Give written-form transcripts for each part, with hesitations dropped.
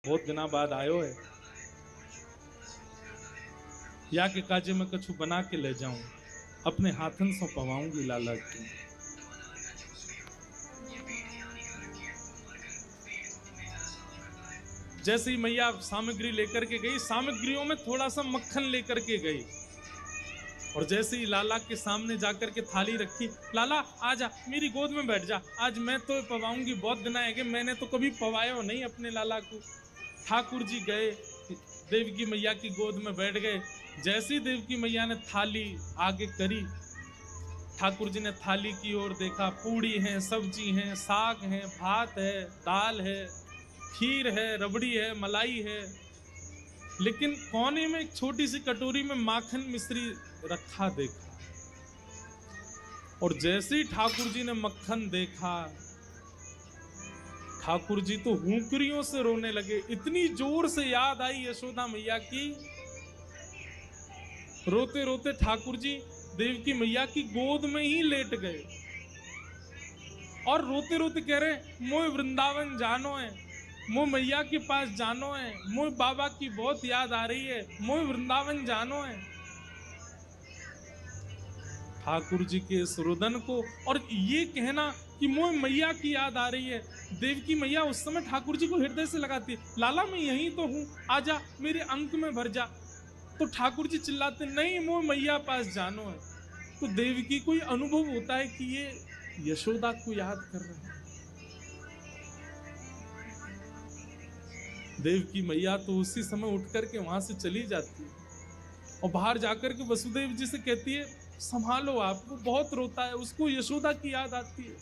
बहुत दिना बाद आयो है, या के काजे में कछु बना के ले जाऊं, अपने हाथन से पवाऊंगी लाला की। जैसे ही मैया सामग्री लेकर के गई, सामग्रियों में थोड़ा सा मक्खन लेकर के गई, और जैसे ही लाला के सामने जाकर के थाली रखी, लाला आजा मेरी गोद में बैठ जा, आज मैं तो पवाऊंगी, बहुत दिन आएंगे, मैंने तो कभी पवाया नहीं अपने लाला को। ठाकुर जी गए, देवकी मैया की गोद में बैठ गए। जैसे ही देवकी मैया ने थाली आगे करी, ठाकुर जी ने थाली की ओर देखा, पूड़ी है, सब्जी है, साग है, भात है, दाल है, खीर है, रबड़ी है, मलाई है, लेकिन कोने में एक छोटी सी कटोरी में माखन मिश्री रखा देखा। और जैसे ही ठाकुर जी ने मक्खन देखा, ठाकुर जी तो हुंकरियों से रोने लगे। इतनी जोर से याद आई यशोदा मैया की, रोते रोते ठाकुर जी देवकी मैया की गोद में ही लेट गए और रोते रोते कह रहे, मोय वृंदावन जानो है, मोय मैया के पास जानो है, मोय बाबा की बहुत याद आ रही है, मोय वृंदावन जानो है। ठाकुर जी के इस रुदन को और ये कहना कि मोय मैया की याद आ रही है, देवकी मैया उस समय ठाकुर जी को हृदय से लगाती है, लाला मैं यहीं तो हूं, आजा मेरे अंक में भर जा। तो ठाकुर जी चिल्लाते, नहीं मोय मैया पास जानो है। तो देवकी को अनुभव होता है कि ये यशोदा को याद कर रहे हैं। देवकी मैया तो उसी समय उठ करके वहां से चली जाती है और बाहर जाकर के वसुदेव जी से कहती है, संभालो आप, वो बहुत रोता है, उसको यशोदा की याद आती है।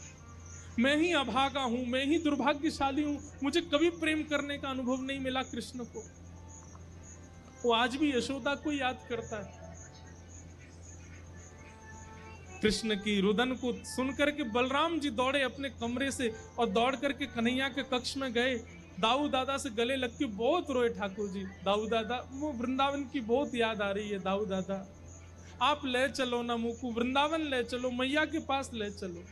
मैं ही अभागा हूं, मैं ही दुर्भाग्यशाली हूं, मुझे कभी प्रेम करने का अनुभव नहीं मिला कृष्ण को। वो आज भी यशोदा को याद करता है। कृष्ण की रुदन को सुनकर के बलराम जी दौड़े अपने कमरे से और दौड़ करके कन्हैया के कक्ष में गए। दाऊ दादा से गले लग के बहुत रोए ठाकुर जी, दाऊ दादा वो वृंदावन की बहुत याद आ रही है, दाऊ दादा आप ले चलो ना मुझको, वृंदावन ले चलो, मैया के पास ले चलो।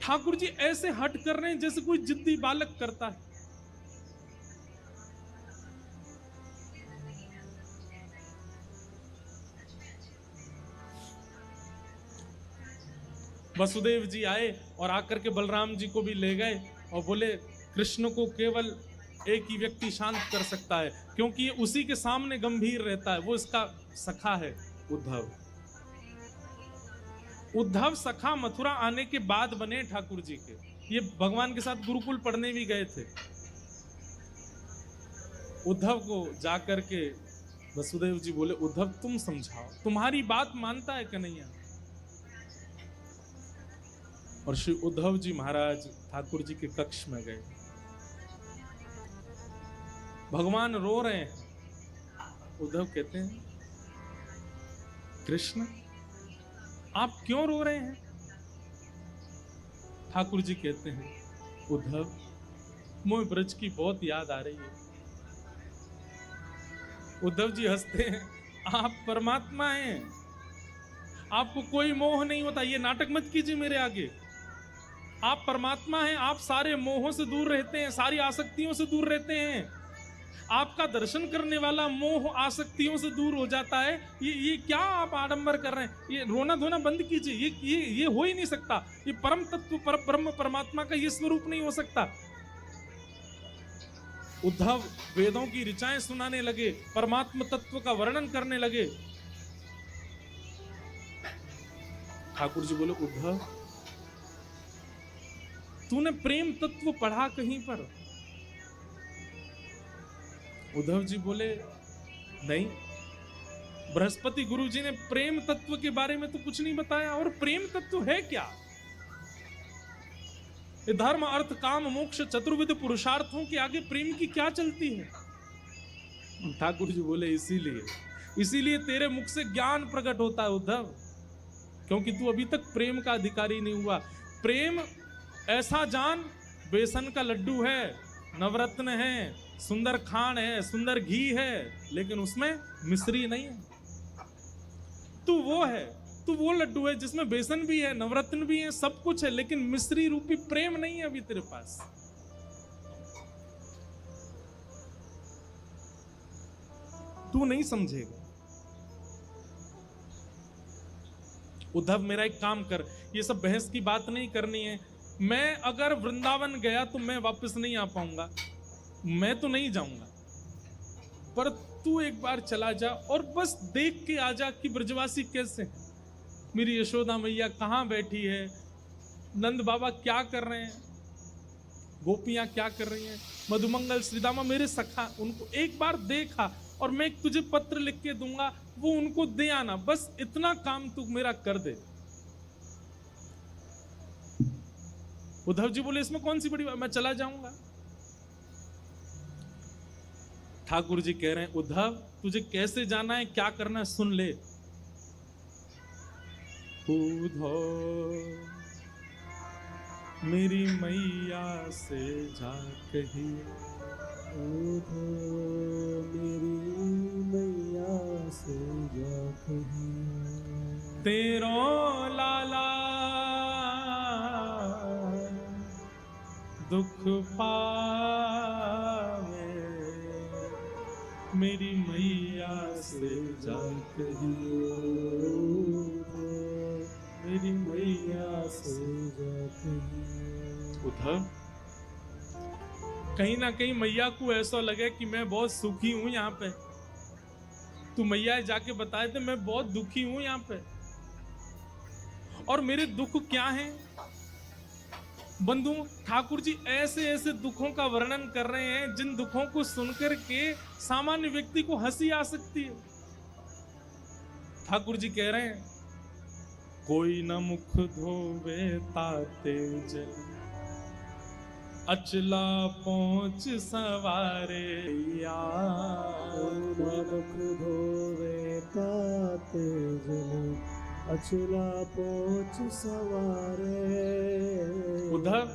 ठाकुर जी ऐसे हट कर रहे हैं जैसे कोई जिद्दी बालक करता है। वसुदेव जी आए और आकर के बलराम जी को भी ले गए और बोले, कृष्ण को केवल एक ही व्यक्ति शांत कर सकता है, क्योंकि ये उसी के सामने गंभीर रहता है, वो इसका सखा है उद्धव। उद्धव सखा मथुरा आने के बाद बने ठाकुर जी के। ये भगवान के साथ गुरुकुल पढ़ने भी गए थे। उद्धव को जाकर के वसुदेव जी बोले, उद्धव तुम समझाओ, तुम्हारी बात मानता है कन्हैया। और श्री उद्धव जी महाराज ठाकुर जी के कक्ष में गए। भगवान रो रहे हैं। उद्धव कहते हैं, कृष्ण आप क्यों रो रहे हैं? ठाकुर जी कहते हैं, उद्धव मोह ब्रज की बहुत याद आ रही है। उद्धव जी हंसते हैं, आप परमात्मा हैं, आपको कोई मोह नहीं होता, ये नाटक मत कीजिए मेरे आगे। आप परमात्मा हैं, आप सारे मोहों से दूर रहते हैं, सारी आसक्तियों से दूर रहते हैं। आपका दर्शन करने वाला मोह आसक्तियों से दूर हो जाता है। ये क्या आप आडंबर कर रहे हैं? ये रोना धोना बंद कीजिए, ये हो ही नहीं सकता। ये परम तत्व ब्रह्म परमात्मा का ये स्वरूप नहीं हो सकता। उद्धव वेदों की ऋचाएं सुनाने लगे, परमात्म तत्व का वर्णन करने लगे। ठाकुर जी बोले, उद्धव तूने प्रेम तत्व पढ़ा कहीं पर? उद्धव जी बोले, नहीं, बृहस्पति गुरु जी ने प्रेम तत्व के बारे में तो कुछ नहीं बताया। और प्रेम तत्व है क्या? ये धर्म अर्थ काम मोक्ष चतुर्विध पुरुषार्थों के आगे प्रेम की क्या चलती है? ठाकुर जी बोले, इसीलिए तेरे मुख से ज्ञान प्रकट होता है उद्धव, क्योंकि तू अभी तक प्रेम का अधिकारी नहीं हुआ। प्रेम ऐसा जान, बेसन का लड्डू है, नवरत्न है, सुंदर खान है, सुंदर घी है, लेकिन उसमें मिश्री नहीं है। तू वो है, तू वो लड्डू है जिसमें बेसन भी है, नवरत्न भी है, सब कुछ है, लेकिन मिश्री रूपी प्रेम नहीं है अभी तेरे पास। तू नहीं समझेगा। उद्धव मेरा एक काम कर, ये सब बहस की बात नहीं करनी है। मैं अगर वृंदावन गया तो मैं वापस नहीं आ पाऊंगा, मैं तो नहीं जाऊंगा, पर तू एक बार चला जा और बस देख के आ जा कि ब्रजवासी कैसे हैं, मेरी यशोदा मैया कहां बैठी है, नंद बाबा क्या कर रहे हैं, गोपियां क्या कर रही हैं, मधुमंगल श्रीदामा मेरे सखा, उनको एक बार देखा और मैं तुझे पत्र लिख के दूंगा, वो उनको दे आना, बस इतना काम तू मेरा कर दे। उद्धव जी बोले इसमें कौन सी बड़ी बात, मैं चला जाऊंगा। ठाकुर जी कह रहे हैं उद्धव तुझे कैसे जाना है, क्या करना है, सुन ले। उद्धव मेरी मैया से जा कही, मेरी मैया से जा कही, तेरो लाला दुख पावे, मेरी मैया से जा कही, मेरी मैया से जा कही। उद्धव कहीं ना कहीं मैया को ऐसा लगे कि मैं बहुत सुखी हूं यहाँ पे, तू मैया जाके बताए थे मैं बहुत दुखी हूं यहाँ पे, और मेरे दुख क्या हैं। बंधु ठाकुर जी ऐसे ऐसे दुखों का वर्णन कर रहे हैं जिन दुखों को सुनकर के सामान्य व्यक्ति को हंसी आ सकती है। ठाकुर जी कह रहे हैं कोई न मुख धोवे ताते जल, अचला पहुंच सवारे मुख धोवे ताते जल, अचला पहुंच सवारे। उद्धव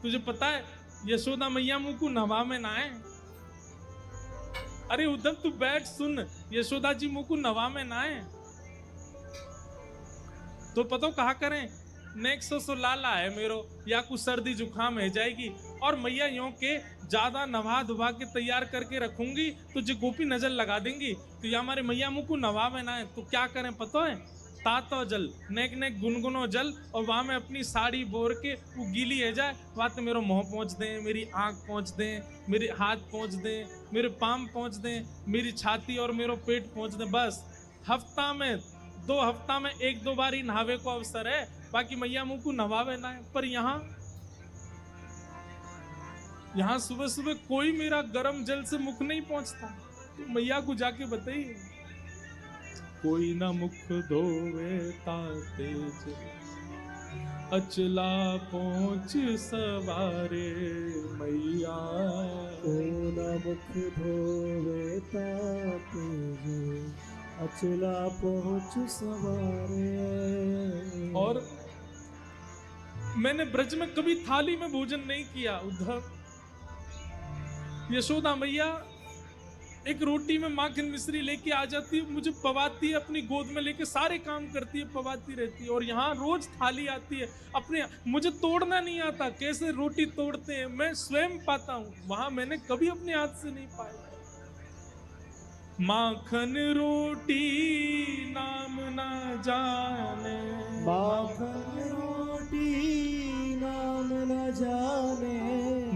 तुझे पता है यशोदा मैया मुंह को नवा में ना है। अरे उद्धव तू बैठ सुन, यशोदा जी मुंह को नवा में ना है तो पता कहा करें नेक्सो सो लाला है मेरो, या कुछ सर्दी जुकाम है जाएगी, और मैया यों के ज्यादा नवा धुवा के तैयार करके रखूंगी तो जो गोपी नजर लगा देंगी, तो ये हमारे मैया मुंह को नवा में ना है। तो क्या करें पता है, तातो जल नेक नेक गुनगुनो जल, और वहां में अपनी साड़ी बोर के वो गीली है जाए, वहां तो मेरा मुंह पहुंच दे, मेरी आंख पहुंच दे, मेरे हाथ पहुंच दे, मेरे पाम पहुंच दे, मेरी छाती और मेरा पेट पहुंच दे। बस हफ्ता में 2 हफ्ता में 1-2 बार ही नहावे को अवसर है, बाकी मैया मुंह को नवावे ना है। पर यहाँ सुबह सुबह कोई मेरा गर्म जल से मुख नहीं पहुंचता, तो मैया को जाके बताइए कोई ना मुख धोवे ताते जल, अचला पहुंच सवारे मैया, कोई न मुख धोवे ताते जल, अचला पहुंच सवारे। और मैंने ब्रज में कभी थाली में भोजन नहीं किया उद्धव। यशोदा मैया एक रोटी में माखन मिश्री लेके आ जाती है, मुझे पवाती है, अपनी गोद में लेके सारे काम करती है, पवाती रहती है। और यहाँ रोज थाली आती है, अपने मुझे तोड़ना नहीं आता, कैसे रोटी तोड़ते हैं मैं स्वयं पाता हूँ, वहां मैंने कभी अपने हाथ से नहीं पाया। माखन रोटी नाम ना जाने, माखन रोटी नाम न जाने,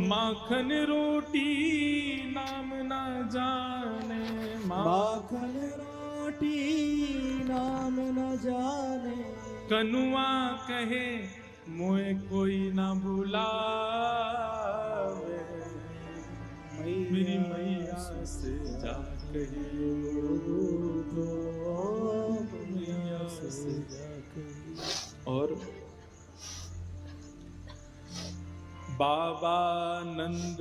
माखन रोटी नाम ना जाने, माखन रोटी नाम न जाने, कनुआ कहे मोए कोई ना बुलावे, मेरी मैया से जा कही, मैया से जा कही। और बाबा नंद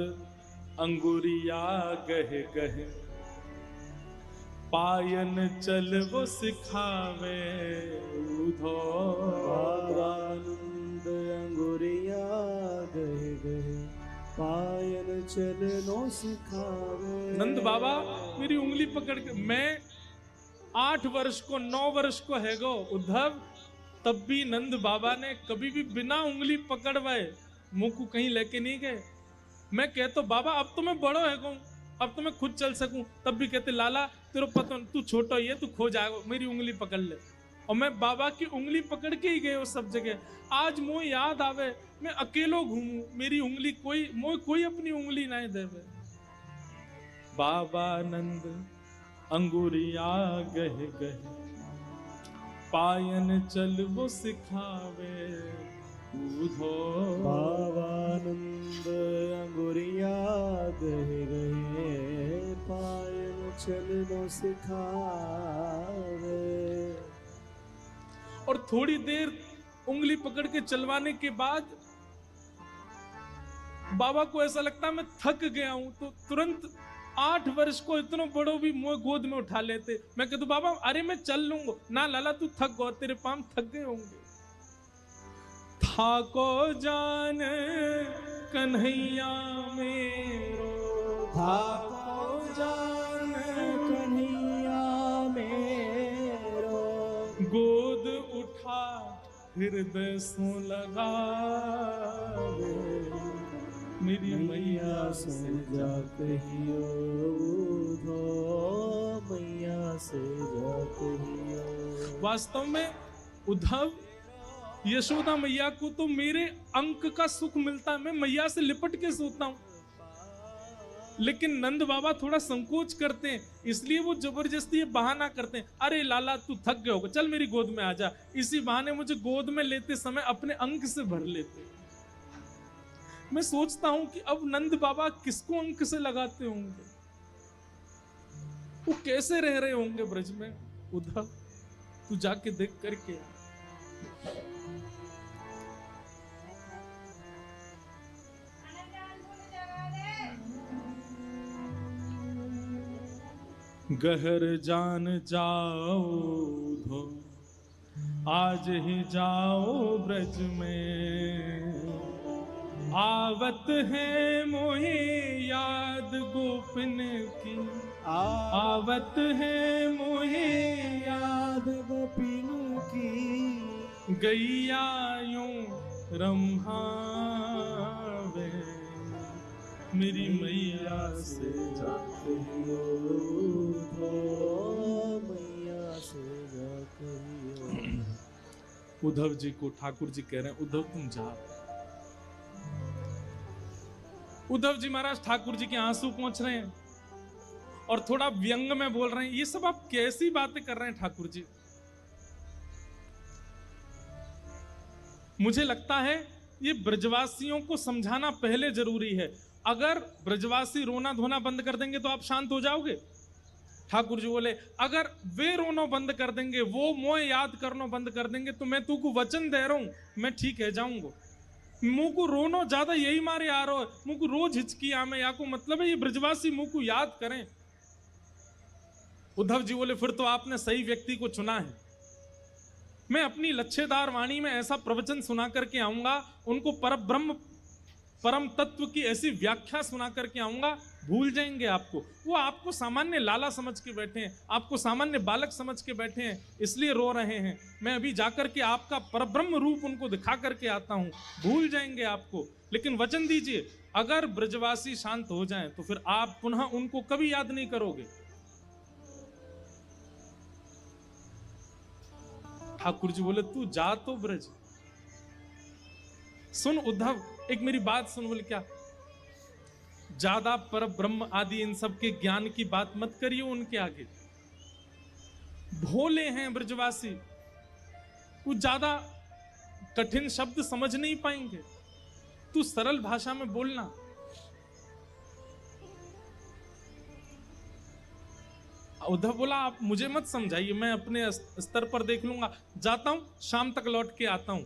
अंगुरिया गहे गहे, पायन चल वो सिखावे उधो, बाबा नंद अंगुरिया गहे गहे, पायन चलनो सिखावे। नंद बाबा मेरी उंगली पकड़ के, मैं 8 वर्ष को 9 वर्ष को है गो उद्धव, तब भी नंद बाबा ने कभी भी बिना उंगली पकड़वाए मुंह को कहीं लेके नहीं गए। मैं कहता बाबा अब तो मैं बड़ो है गो, अब तो मैं खुद चल सकूं, तब भी कहते लाला तेरे पता तू छोटा ही है, तू खो जाएगा, मेरी उंगली पकड़ ले। और मैं बाबा की उंगली पकड़ के ही गए उस सब जगह। आज मोह याद आवे मैं अकेलो घूमू, मेरी उंगली कोई अपनी उंगली नहीं देवे। बाबा नंद अंगुरिया गहे गहे, पायन चल वो सिखावे उधो। बाबानंद अंगुरिया गहे गहे, पायन चलनो सिखावे। और थोड़ी देर उंगली पकड़ के चलवाने के बाद बाबा को ऐसा लगता है मैं थक गया हूं, तो तुरंत 8 वर्ष को इतना बड़ो भी मुझे गोद में उठा लेते। मैं कहता बाबा अरे मैं चल लूंगा ना, लाला तू थक गो, तेरे पांव थक गए होंगे। थाको जान कन्हैया मेरो, थाको जान कन्हैया मेरो, गोद उठा हृदय सो लगावे, मेरी मैया से जा कहियो उधो, मैया से जा कहियो। वास्तव में उद्धव यशोदा मैया को तो मेरे अंक का सुख मिलता है, मैं मैया से लिपट के सोता हूं। लेकिन नंद बाबा थोड़ा संकोच करते हैं, इसलिए वो जबरदस्ती ये बहाना करते हैं, अरे लाला तू थक गया होगा, चल मेरी गोद में आ जा। इसी बहाने मुझे गोद में लेते समय अपने अंक से भर लेते। मैं सोचता हूं कि अब नंद बाबा किसको अंक से लगाते होंगे, वो कैसे रह रहे होंगे ब्रज में। उद्धव तू जाके देख करके आ। गहर जान जाओ धो, आज ही जाओ ब्रज में, आवत है मोहे याद गोपिन की, आवत है मोहे याद गोपिन की, गैया यूं रम्हावे, मेरी मैया से जा कहियो उधो, मैया से जा कहियो। उद्धव जी को ठाकुर जी कह रहे हैं उद्धव तुम जा। उद्धव जी महाराज ठाकुर जी के आंसू पहुंच रहे हैं और थोड़ा व्यंग में बोल रहे हैं, ये सब आप कैसी बातें कर रहे हैं ठाकुर जी। मुझे लगता है ये ब्रजवासियों को समझाना पहले जरूरी है। अगर ब्रजवासी रोना धोना बंद कर देंगे तो आप शांत हो जाओगे। ठाकुर जी बोले अगर वे रोना बंद कर देंगे, वो मोह याद करना बंद कर देंगे, तो मैं तुमको वचन दे रहा हूं मैं ठीक है जाऊंगा। मुंह को रोनो ज्यादा यही मारे आ रहा है, मुंह को रोज हिचकी आमे या को मतलब है ये ब्रजवासी मुंह को याद करें। उद्धव जी बोले फिर तो आपने सही व्यक्ति को चुना है। मैं अपनी लच्छेदार वाणी में ऐसा प्रवचन सुना करके आऊंगा, उनको परम तत्व की ऐसी व्याख्या सुना करके आऊंगा, भूल जाएंगे आपको। वो आपको सामान्य लाला समझ के बैठे हैं, आपको सामान्य बालक समझ के बैठे हैं, इसलिए रो रहे हैं। मैं अभी जाकर के आपका परब्रह्म रूप उनको दिखा करके आता हूं, भूल जाएंगे आपको। लेकिन वचन दीजिए अगर ब्रजवासी शांत हो जाएं तो फिर आप पुनः उनको कभी याद नहीं करोगे। ठाकुर जी बोले तू जा तो ब्रज। सुन उद्धव एक मेरी बात सुन। बोले क्या? ज्यादा पर ब्रह्म आदि इन सब के ज्ञान की बात मत करिए उनके आगे। भोले हैं ब्रजवासी, वो ज्यादा कठिन शब्द समझ नहीं पाएंगे, तू सरल भाषा में बोलना। उद्धव बोला आप मुझे मत समझाइए, मैं अपने स्तर पर देख लूंगा, जाता हूं, शाम तक लौट के आता हूं।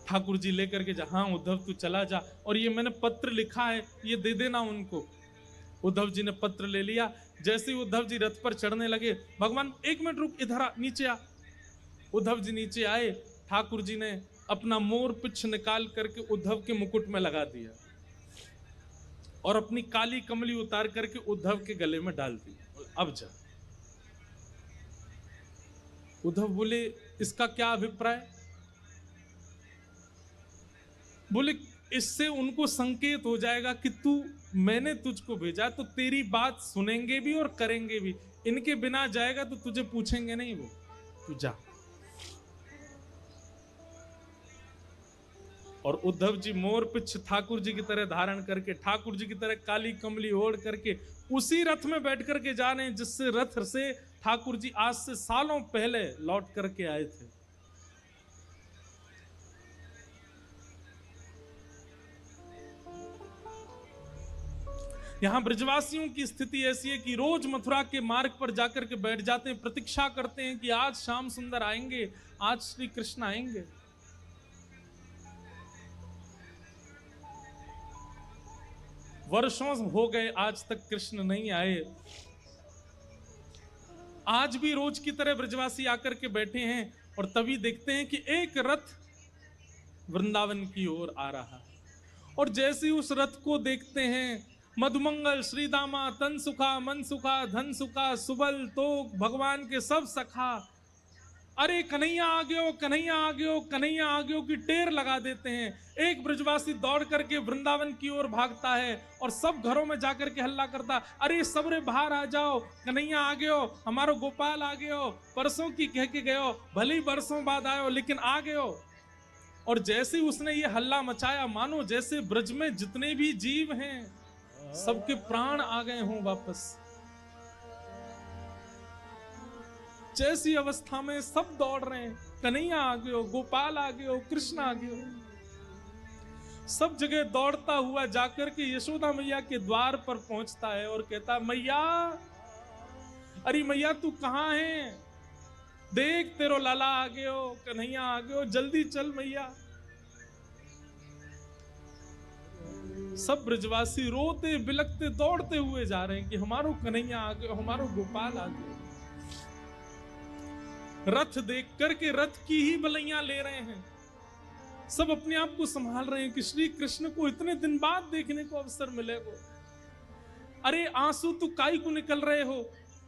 ठाकुर जी लेकर के जा। हाँ उद्धव तू चला जा, और ये मैंने पत्र लिखा है ये दे देना उनको। उद्धव जी ने पत्र ले लिया। जैसे ही उद्धव जी रथ पर चढ़ने लगे, भगवान एक मिनट रुक, इधर आ, नीचे आ। उद्धव जी नीचे आए, ठाकुर जी ने अपना मोर पिछ निकाल करके उद्धव के मुकुट में लगा दिया और अपनी काली कमली उतार करके उद्धव के गले में डाल दी। अब जा। उद्धव बोले इसका क्या अभिप्राय? बोले इससे उनको संकेत हो जाएगा कि मैंने तुझको भेजा, तो तेरी बात सुनेंगे भी और करेंगे भी। इनके बिना जाएगा तो तुझे पूछेंगे नहीं, वो तू जा। और उद्धव जी मोर पिछ ठाकुर जी की तरह धारण करके, ठाकुर जी की तरह काली कमली ओढ़ करके उसी रथ में बैठ करके जा रहे हैं जिससे रथ से ठाकुर जी आज से सालों पहले लौट करके आए थे। यहां ब्रजवासियों की स्थिति ऐसी है कि रोज मथुरा के मार्ग पर जाकर के बैठ जाते हैं, प्रतीक्षा करते हैं कि आज श्याम सुंदर आएंगे, आज श्री कृष्ण आएंगे। वर्षों हो गए, आज तक कृष्ण नहीं आए। आज भी रोज की तरह ब्रजवासी आकर के बैठे हैं और तभी देखते हैं कि एक रथ वृंदावन की ओर आ रहा है। और जैसे उस रथ को देखते हैं, मधुमंगल श्रीदामा तन सुखा मन सुखा धन सुखा सुबल तोक भगवान के सब सखा, अरे कन्हैया आ गयो, कन्हैया आ गयो, कन्हैया आ गयो की टेर लगा देते हैं। एक ब्रजवासी दौड़ करके वृंदावन की ओर भागता है और सब घरों में जाकर के हल्ला करता, अरे सबरे बाहर आ जाओ, कन्हैया आ गयो, हमारो गोपाल आ गयो, परसों की कह के गयो, भले ही बरसों बाद आयो लेकिन आ गयो। और जैसे उसने ये हल्ला मचाया, मानो जैसे ब्रज में जितने भी जीव हैं सबके प्राण आ गए हों वापस। जैसी अवस्था में सब दौड़ रहे हैं, कन्हैया आ गयो, गोपाल आ गयो, कृष्ण आ गयो। सब जगह दौड़ता हुआ जाकर के यशोदा मैया के द्वार पर पहुंचता है और कहता, मैया, अरे मैया तू कहां है? देख तेरो लाला आ गयो, कन्हैया आ गयो, जल्दी चल मैया। सब ब्रजवासी रोते बिलखते दौड़ते हुए जा रहे हैं कि हमारो कन्हैया आ गयो, हमारो गोपाल आ गयो। रथ देख करके रथ की ही बलैया ले रहे हैं, सब अपने आप को संभाल रहे हैं कि श्री कृष्ण को इतने दिन बाद देखने को अवसर मिलेगा। अरे आंसू तो काई को निकल रहे हो,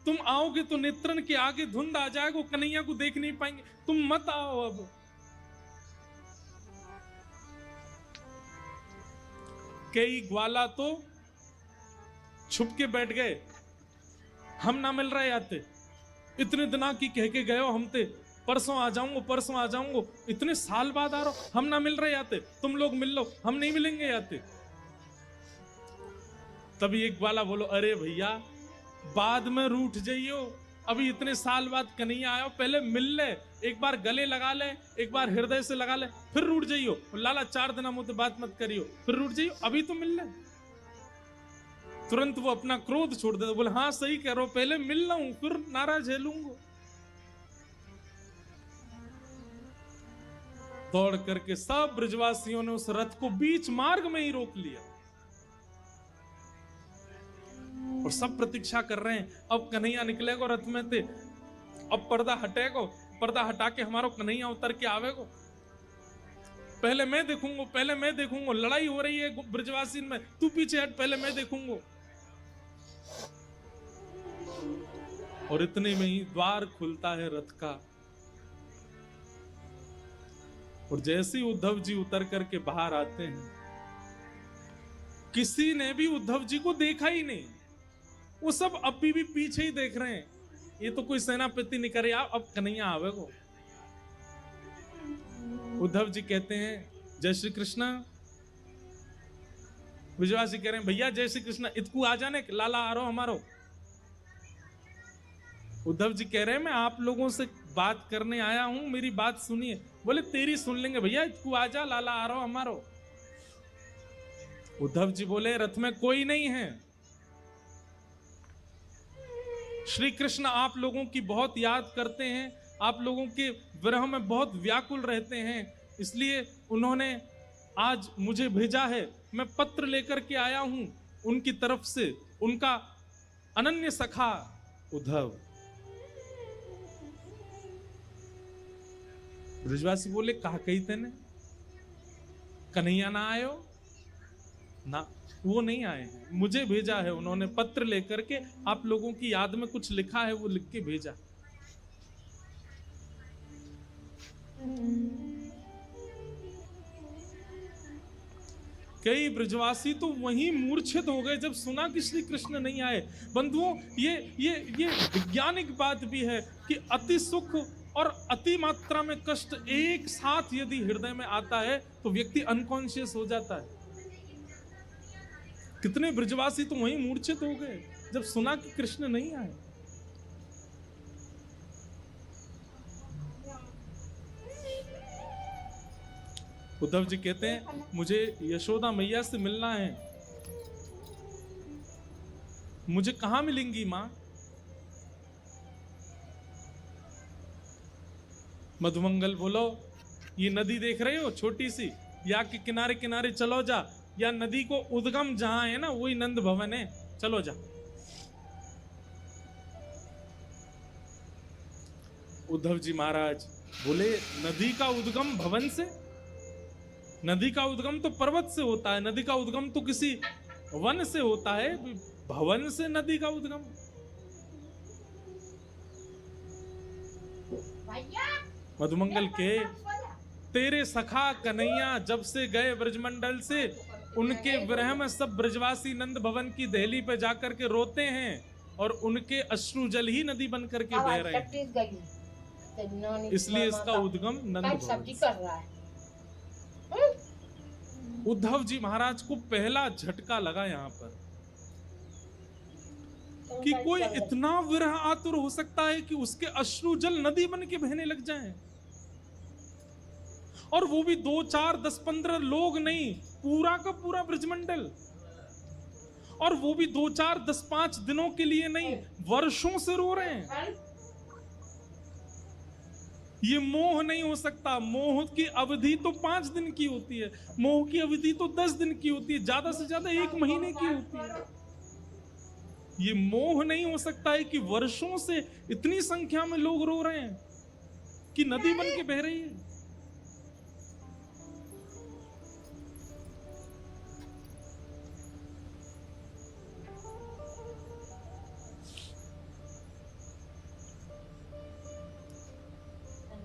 तुम आओगे तो नेत्रन के आगे धुंध आ जाएगा, कन्हैया को देख नहीं पाएंगे, तुम मत आओ। अब कई ग्वाला तो छुप के बैठ गए, हम ना मिल रहे आते, इतने दिना की कह के गए हो हम ते, परसों आ जाऊंगा, परसों आ जाऊंगा, इतने साल बाद आ रहा हो, हम ना मिल रहे आते, तुम लोग मिल लो, हम नहीं मिलेंगे आते। तभी एक ग्वाला बोलो, अरे भैया बाद में रूठ जाइयो, अभी इतने साल बाद कन्हैया आयो, पहले मिल ले, एक बार गले लगा ले, एक बार हृदय से लगा ले, फिर रूठ जाइयो। लाला 4 दिन मुझे बात मत करियो, फिर रूठ जाइयो, अभी तो मिल ले। तुरंत वो अपना क्रोध छोड़ देता, बोले हाँ सही कह रहे हो, पहले मिल लूं फिर नाराज झेलूंगा। दौड़ करके सब ब्रजवासियों ने उस रथ को बीच मार्ग में ही रोक लिया और सब प्रतीक्षा कर रहे हैं, अब कन्हैया निकलेगा रथ में थे, अब पर्दा हटेगा, पर्दा हटा के हमारो कन्हैया उतर के आवेगो, पहले मैं देखूंगा, पहले मैं देखूंगा, लड़ाई हो रही है ब्रजवासी में, तू पीछे हट, पहले मैं देखूंगा। और इतने में ही द्वार खुलता है रथ का, और जैसे ही उद्धव जी उतर करके बाहर आते हैं, किसी ने भी उद्धव जी को देखा ही नहीं, वो सब अभी भी पीछे ही देख रहे हैं, ये तो कोई सेनापति नहीं करे, अब कन्हैया आवेगो। उद्धव जी कहते हैं, जय श्री कृष्ण। ब्रजवासी कह रहे हैं, भैया जय श्री कृष्ण, इतकू आ जाने, लाला आ रहा हमारो। उद्धव जी कह रहे हैं, मैं आप लोगों से बात करने आया हूं, मेरी बात सुनिए। बोले तेरी सुन लेंगे भैया, तू आ जा, लाला आ रहा हमारो। उद्धव जी बोले, रथ में कोई नहीं है, श्री कृष्ण आप लोगों की बहुत याद करते हैं, आप लोगों के विरह में बहुत व्याकुल रहते हैं, इसलिए उन्होंने आज मुझे भेजा है, मैं पत्र लेकर के आया हूं उनकी तरफ से, उनका अनन्य सखा उद्धव। ब्रजवासी बोले, कहा कही तेने, कन्हैया ना आयो ना, वो नहीं आए हैं, मुझे भेजा है उन्होंने पत्र लेकर के, आप लोगों की याद में कुछ लिखा है, वो लिख के भेजा। कई ब्रजवासी तो वहीं मूर्छित हो गए जब सुना कि श्री कृष्ण नहीं आए। बंधुओं, ये वैज्ञानिक बात भी है कि अति सुख और अति मात्रा में कष्ट एक साथ यदि हृदय में आता है तो व्यक्ति अनकॉन्शियस हो जाता है। कितने ब्रजवासी तो वहीं मूर्छित हो गए जब सुना कि कृष्ण नहीं आए। उद्धव जी कहते हैं मुझे यशोदा मैया से मिलना है। मुझे कहां मिलेंगी मां? मधुमंगल बोलो, ये नदी देख रहे हो छोटी सी, या के किनारे किनारे चलो जा, या नदी को उद्गम जहां है ना वही नंद भवन है, चलो जा। उद्धव जी महाराज बोले नदी का उद्गम भवन से? नदी का उद्गम तो पर्वत से होता है, नदी का उद्गम तो किसी वन से होता है, भवन से नदी का उद्गम? मधुमंगल के तेरे सखा कन्हैया जब से गए ब्रजमंडल से, उनके विरह में सब ब्रजवासी नंद भवन की दहली पे जाकर के रोते हैं और उनके अश्रु जल ही नदी बन करके बह रहे हैं। इसलिए इसका उद्गम नंद भवन से। उद्धव जी महाराज को पहला झटका लगा यहां पर कि कोई इतना विरह आतुर हो सकता है कि उसके अश्रु जल नदी बन के बहने लग जाएं। और वो भी 2, 4, 10, 15 लोग नहीं, पूरा का पूरा ब्रजमंडल। और वो भी 2, 4, 10, 5 दिनों के लिए नहीं, वर्षों से रो रहे हैं। ये मोह नहीं हो सकता। मोह की अवधि तो 5 दिन की होती है, मोह की अवधि तो 10 दिन की होती है, ज्यादा से ज्यादा 1 महीने की होती है। ये मोह नहीं हो सकता है कि वर्षों से इतनी संख्या में लोग रो रहे हैं कि नदी बन के बह रही है।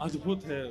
अद्भुत है।